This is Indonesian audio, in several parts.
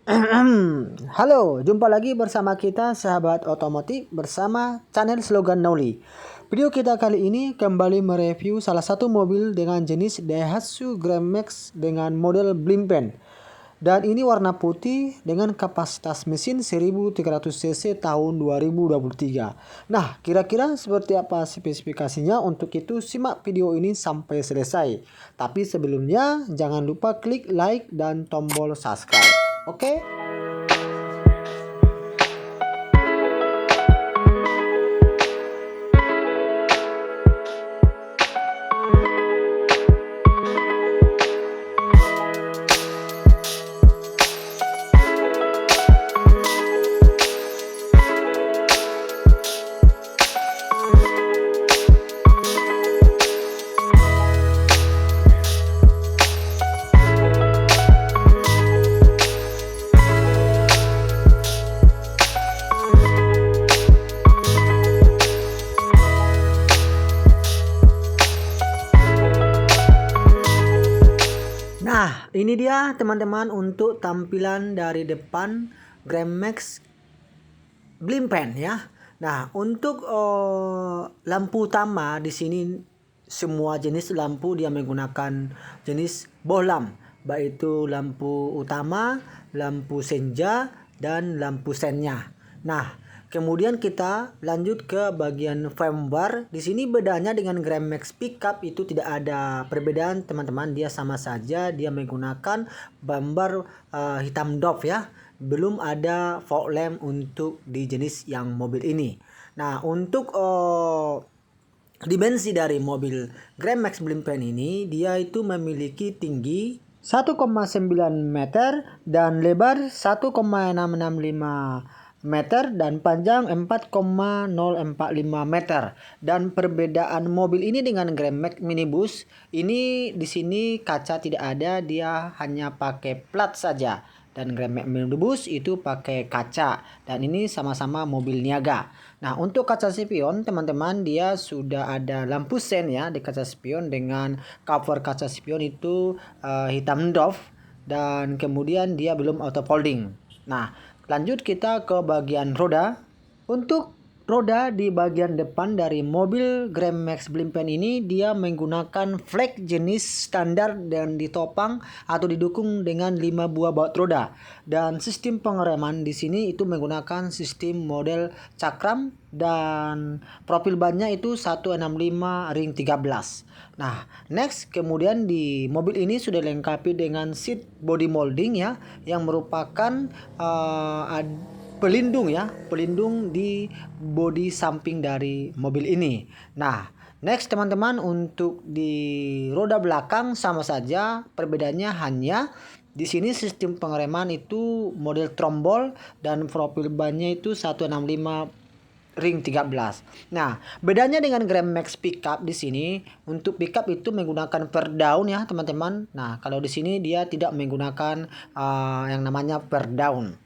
Halo, jumpa lagi bersama kita sahabat otomotif bersama channel Slogan Noli. Video kita kali ini kembali mereview salah satu mobil dengan jenis Daihatsu Grand Max dengan model Blimpen. Dan ini warna putih dengan kapasitas mesin 1300 cc tahun 2023. Nah, kira-kira seperti apa spesifikasinya? Untuk itu simak video ini sampai selesai. Tapi sebelumnya jangan lupa klik like dan tombol subscribe. Oke? Nah, ini dia teman-teman untuk tampilan dari depan Grand Max Blimpen ya. Nah, untuk lampu utama di sini semua jenis lampu dia menggunakan jenis bohlam, baik itu lampu utama, lampu senja dan lampu sennya. Nah, kemudian kita lanjut ke bagian firmware. Di sini bedanya dengan Grand Max Pickup itu tidak ada perbedaan teman-teman, dia sama saja, dia menggunakan bumper hitam doff ya. Belum ada fog lamp untuk di jenis yang mobil ini. Nah, untuk dimensi dari mobil Grand Max Blimpen ini, dia itu memiliki tinggi 1,9 meter dan lebar 1,665 meter dan panjang 4,045 meter. Dan perbedaan mobil ini dengan Grand Max Minibus ini, di sini kaca tidak ada, dia hanya pakai plat saja. Dan Grand Max Minibus itu pakai kaca, dan ini sama-sama mobil niaga. Nah, untuk kaca spion teman-teman, dia sudah ada lampu sen ya di kaca spion, dengan cover kaca spion itu hitam doff, dan kemudian dia belum auto folding. Nah, lanjut kita ke bagian roda. Untuk roda di bagian depan dari mobil Grand Max Blimpen ini, dia menggunakan flag jenis standar dan ditopang atau didukung dengan 5 buah baut roda. Dan sistem pengereman di sini itu menggunakan sistem model cakram, dan profil bannya itu 165 ring 13. Nah, next kemudian di mobil ini sudah dilengkapi dengan seat body molding ya, yang merupakan pelindung ya, pelindung di bodi samping dari mobil ini. Nah, next teman-teman, untuk di roda belakang sama saja, perbedaannya hanya di sini sistem pengereman itu model trombol dan profil bannya itu 165 ring 13. Nah, bedanya dengan Grand Max Pickup di sini, untuk pickup itu menggunakan per daun ya, teman-teman. Nah, kalau di sini dia tidak menggunakan yang namanya per daun.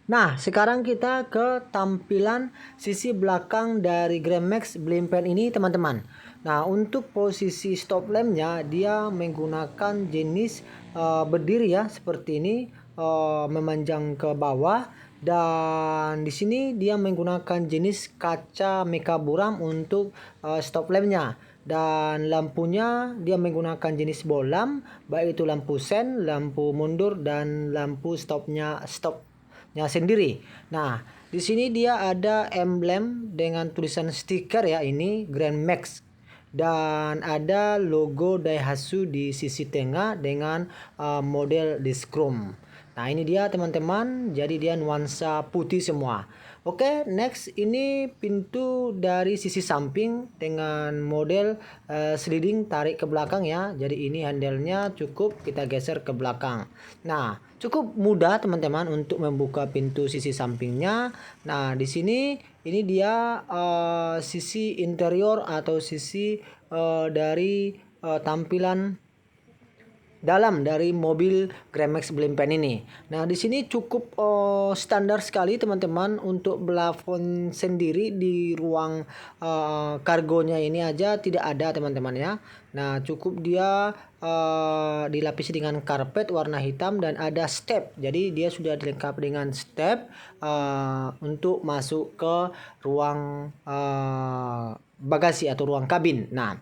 Nah, sekarang kita ke tampilan sisi belakang dari Grand Max Blimpen ini, teman-teman. Nah, untuk posisi stop lampnya dia menggunakan jenis berdiri ya, seperti ini, memanjang ke bawah. Dan di sini dia menggunakan jenis kaca Mecha buram untuk stop lampnya. Dan lampunya dia menggunakan jenis bohlam, baik itu lampu sen, lampu mundur, dan lampu stopnya sendiri. Nah, di sini dia ada emblem dengan tulisan stiker ya, ini Grand Max, dan ada logo Daihatsu di sisi tengah dengan model disc chrome. Nah, ini dia teman-teman, jadi dia nuansa putih semua. Oke, next ini pintu dari sisi samping dengan model sliding tarik ke belakang ya. Jadi ini handle-nya cukup kita geser ke belakang. Nah, cukup mudah teman-teman untuk membuka pintu sisi sampingnya. Nah, di sini ini dia sisi interior atau sisi dari tampilan dalam dari mobil Grand Max Blimpen ini. Nah, di sini cukup standar sekali teman-teman untuk plafon sendiri di ruang kargonya ini aja tidak ada teman-teman ya. Nah, cukup dia dilapisi dengan karpet warna hitam dan ada step. Jadi dia sudah dilengkapi dengan step untuk masuk ke ruang bagasi atau ruang kabin. Nah,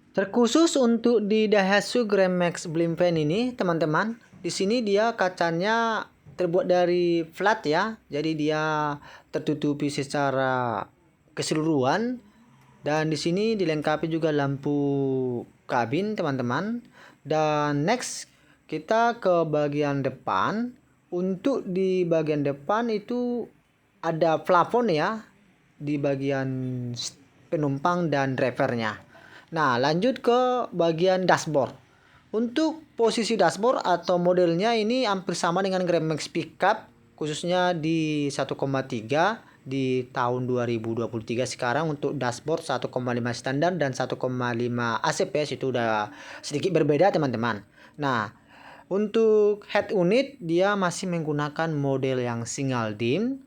terkhusus untuk di Daihatsu Grand Max Blimpen ini, teman-teman, di sini dia kacanya terbuat dari flat ya. Jadi dia tertutupi secara keseluruhan dan di sini dilengkapi juga lampu kabin, teman-teman. Dan next kita ke bagian depan. Untuk di bagian depan itu ada plafon ya di bagian penumpang dan drivernya. Nah, lanjut ke bagian dashboard. Untuk posisi dashboard atau modelnya ini hampir sama dengan Grand Max Pickup, khususnya di 1,3 di tahun 2023 sekarang. Untuk dashboard 1,5 standar dan 1,5 ACPS itu udah sedikit berbeda teman-teman. Nah, untuk head unit dia masih menggunakan model yang single dim,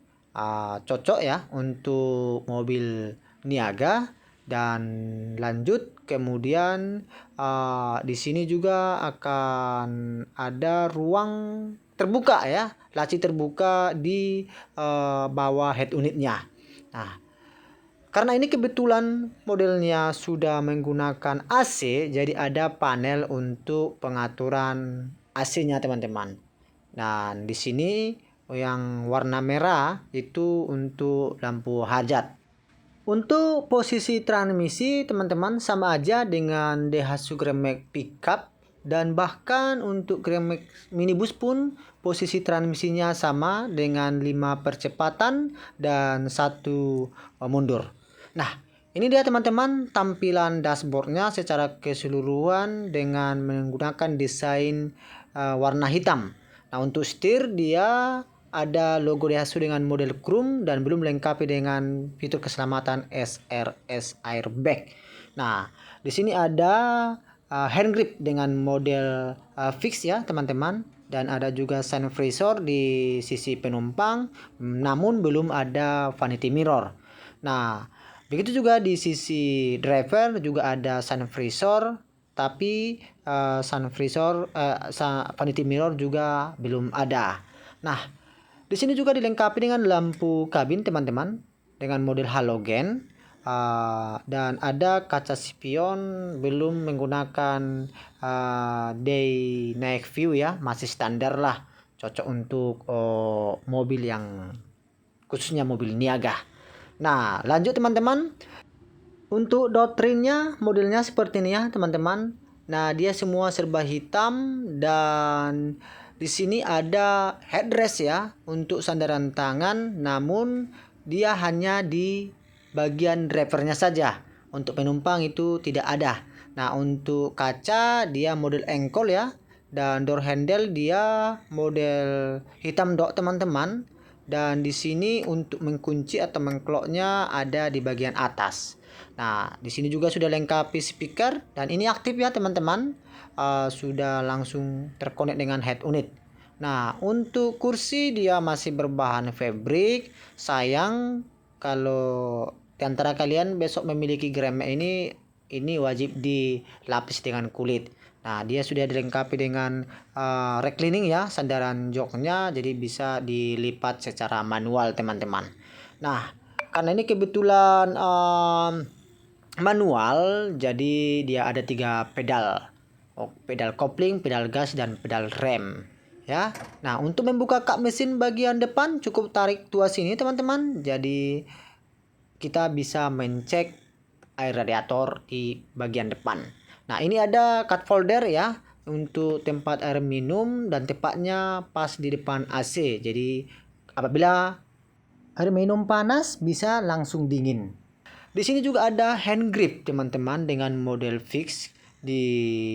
cocok ya untuk mobil niaga. Dan lanjut kemudian di sini juga akan ada ruang terbuka ya, laci terbuka di bawah head unitnya. Nah, karena ini kebetulan modelnya sudah menggunakan AC, jadi ada panel untuk pengaturan AC-nya teman-teman. Dan di sini yang warna merah itu untuk lampu hajat. Untuk posisi transmisi teman-teman sama aja dengan Daihatsu Grand Max Pickup, dan bahkan untuk Grand Max Minibus pun posisi transmisinya sama dengan 5 percepatan dan 1 mundur. Nah, ini dia teman-teman tampilan dashboardnya secara keseluruhan dengan menggunakan desain warna hitam. Nah, untuk setir dia ada logo Daihatsu dengan model chrome dan belum dilengkapi dengan fitur keselamatan SRS airbag. Nah, di sini ada hand grip dengan model fix ya teman-teman, dan ada juga sun visor di sisi penumpang, namun belum ada vanity mirror. Nah, begitu juga di sisi driver juga ada sun visor, tapi sun visor vanity mirror juga belum ada. Nah, di sini juga dilengkapi dengan lampu kabin teman-teman dengan model halogen, dan ada kaca spion belum menggunakan day night view ya, masih standar lah, cocok untuk mobil yang khususnya mobil niaga. Nah, lanjut teman-teman. Untuk doktrinnya modelnya seperti ini ya teman-teman. Nah, dia semua serba hitam dan di sini ada headrest ya untuk sandaran tangan, namun dia hanya di bagian drivernya saja. Untuk penumpang itu tidak ada. Nah, untuk kaca dia model engkol ya, dan door handle dia model hitam dok teman-teman. Dan di sini untuk mengunci atau mengkloknya ada di bagian atas. Nah, di sini juga sudah lengkapi speaker dan ini aktif ya teman-teman. Sudah langsung terkonek dengan head unit. Nah, untuk kursi dia masih berbahan fabric. Sayang kalau di antara kalian besok memiliki Grand Max ini wajib dilapis dengan kulit. Nah, dia sudah dilengkapi dengan reclining ya, sandaran joknya, jadi bisa dilipat secara manual teman-teman. Nah, karena ini kebetulan manual, jadi dia ada 3 pedal. Pedal kopling, pedal gas, dan pedal rem ya. Nah, untuk membuka kap mesin bagian depan cukup tarik tuas sini teman-teman. Jadi kita bisa mencek air radiator di bagian depan. Nah, ini ada cup holder ya untuk tempat air minum dan tepatnya pas di depan AC. Jadi apabila air minum panas bisa langsung dingin. Di sini juga ada hand grip teman-teman dengan model fix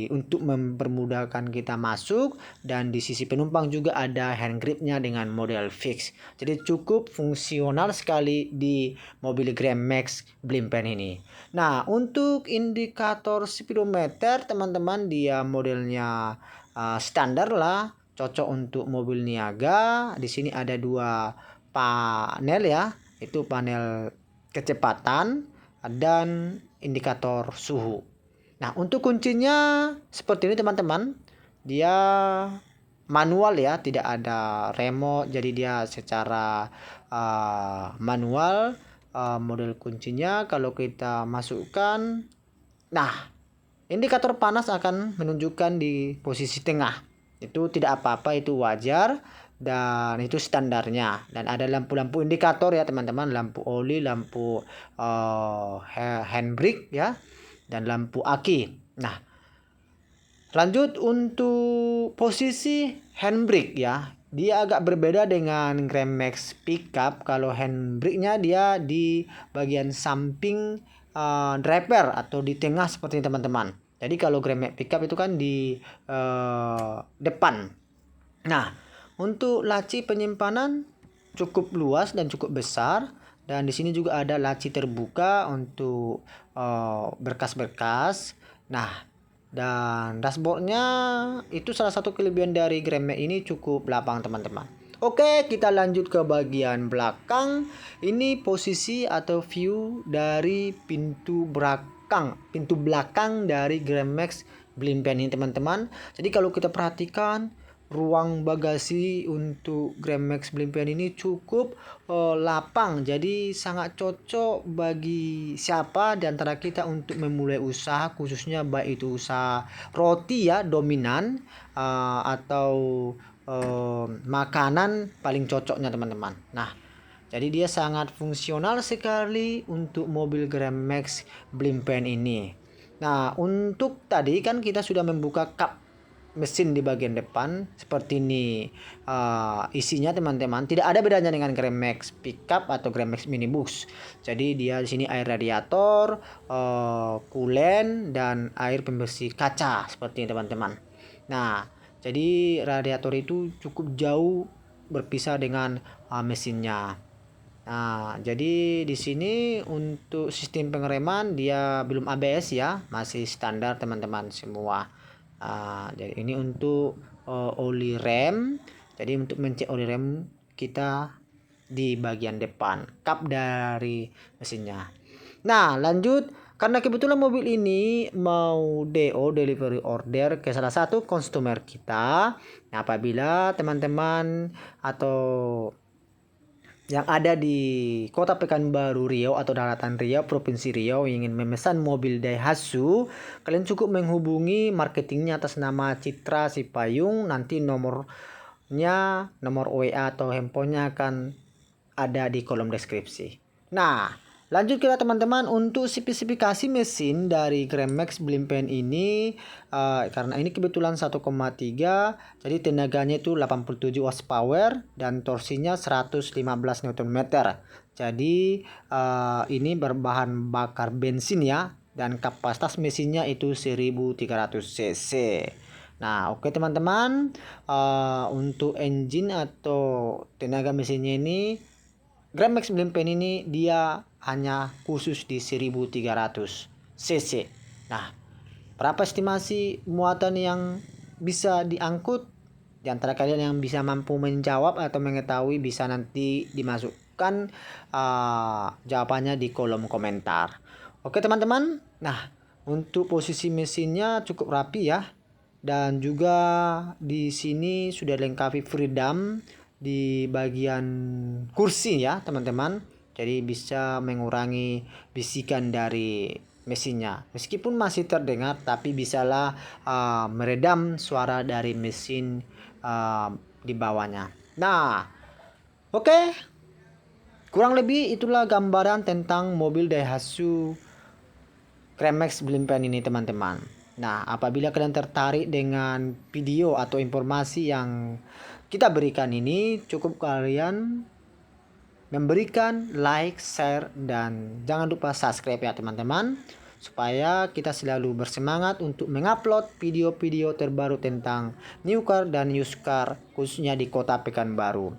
untuk mempermudahkan kita masuk, dan di sisi penumpang juga ada hand gripnya dengan model fix. Jadi cukup fungsional sekali di mobil Grand Max Blimpen ini. Nah, untuk indikator speedometer teman-teman, dia modelnya standar lah, cocok untuk mobil niaga. Di sini ada 2 panel ya, itu panel kecepatan dan indikator suhu. Nah, untuk kuncinya seperti ini teman-teman. Dia manual ya, tidak ada remote. Jadi dia secara manual model kuncinya. Kalau kita masukkan, nah, indikator panas akan menunjukkan di posisi tengah. Itu tidak apa-apa, itu wajar dan itu standarnya. Dan ada lampu-lampu indikator ya teman-teman, lampu oli, lampu handbrake ya, dan lampu aki. Nah, lanjut untuk posisi handbrake ya. Dia agak berbeda dengan Grand Max Pickup. Kalau handbrake-nya dia di bagian samping driver atau di tengah seperti ini teman-teman. Jadi kalau Grand Max Pickup itu kan di depan. Nah, untuk laci penyimpanan cukup luas dan cukup besar, dan di sini juga ada laci terbuka untuk berkas-berkas. Nah, dan dashboardnya itu salah satu kelebihan dari Grand Max ini, cukup lapang teman-teman. Oke, kita lanjut ke bagian belakang. Ini posisi atau view dari pintu belakang dari Grand Max Blimpen ini teman-teman. Jadi kalau kita perhatikan, ruang bagasi untuk Grand Max Blimpen ini cukup lapang. Jadi sangat cocok bagi siapa di antara kita untuk memulai usaha, khususnya baik itu usaha roti ya, dominan atau makanan, paling cocoknya teman-teman. Nah, jadi dia sangat fungsional sekali untuk mobil Grand Max Blimpen ini. Nah, untuk tadi kan kita sudah membuka kap mesin di bagian depan seperti ini. Isinya teman-teman tidak ada bedanya dengan Grand Max Pickup atau Grand Max Minibus. Jadi dia di sini air radiator, coolant, dan air pembersih kaca seperti ini teman-teman. Nah, jadi radiator itu cukup jauh berpisah dengan mesinnya. Nah, jadi di sini untuk sistem pengereman dia belum ABS ya, masih standar teman-teman semua. Jadi ini untuk oli rem. Jadi untuk mencek oli rem kita di bagian depan kap dari mesinnya. Nah, lanjut, karena kebetulan mobil ini mau DO, delivery order, ke salah satu customer kita. Nah, apabila teman-teman atau yang ada di Kota Pekanbaru Riau atau Daratan Riau, Provinsi Riau, ingin memesan mobil Daihatsu, kalian cukup menghubungi marketingnya atas nama Citra Sipayung. Nanti nomor WA atau handphonenya akan ada di kolom deskripsi. Nah, lanjut kita teman-teman untuk spesifikasi mesin dari Grand Max Blimpen ini. Karena ini kebetulan 1,3, jadi tenaganya itu 87 horsepower dan torsinya 115 Nm. Jadi ini berbahan bakar bensin ya, dan kapasitas mesinnya itu 1300 cc. Nah, oke teman-teman, untuk engine atau tenaga mesinnya ini, Grand Max Blimpen ini dia hanya khusus di 1300 cc. Nah, berapa estimasi muatan yang bisa diangkut? Di antara kalian yang bisa mampu menjawab atau mengetahui bisa nanti dimasukkan jawabannya di kolom komentar. Oke teman-teman. Nah, untuk posisi mesinnya cukup rapi ya. Dan juga di sini sudah dilengkapi freedom di bagian kursi ya teman-teman. Jadi bisa mengurangi bisikan dari mesinnya. Meskipun masih terdengar, tapi bisalah meredam suara dari mesin di bawahnya. Nah, oke. Kurang lebih itulah gambaran tentang mobil Daihatsu Grand Max Blimpen ini teman-teman. Nah, apabila kalian tertarik dengan video atau informasi yang kita berikan ini, cukup kalian memberikan like, share, dan jangan lupa subscribe ya teman-teman. supaya kita selalu bersemangat untuk mengupload video-video terbaru tentang new car dan used car khususnya di kota Pekanbaru.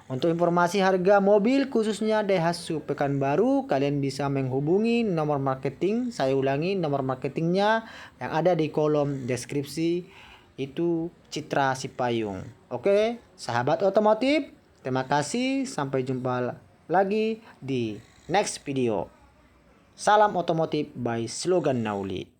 Untuk informasi harga mobil khususnya Daihatsu Pekanbaru, kalian bisa menghubungi nomor marketing. Saya ulangi, nomor marketingnya yang ada di kolom deskripsi itu Citra Sipayung. Oke, sahabat otomotif, terima kasih. Sampai jumpa lagi di next video. Salam otomotif by Slogan Nauli.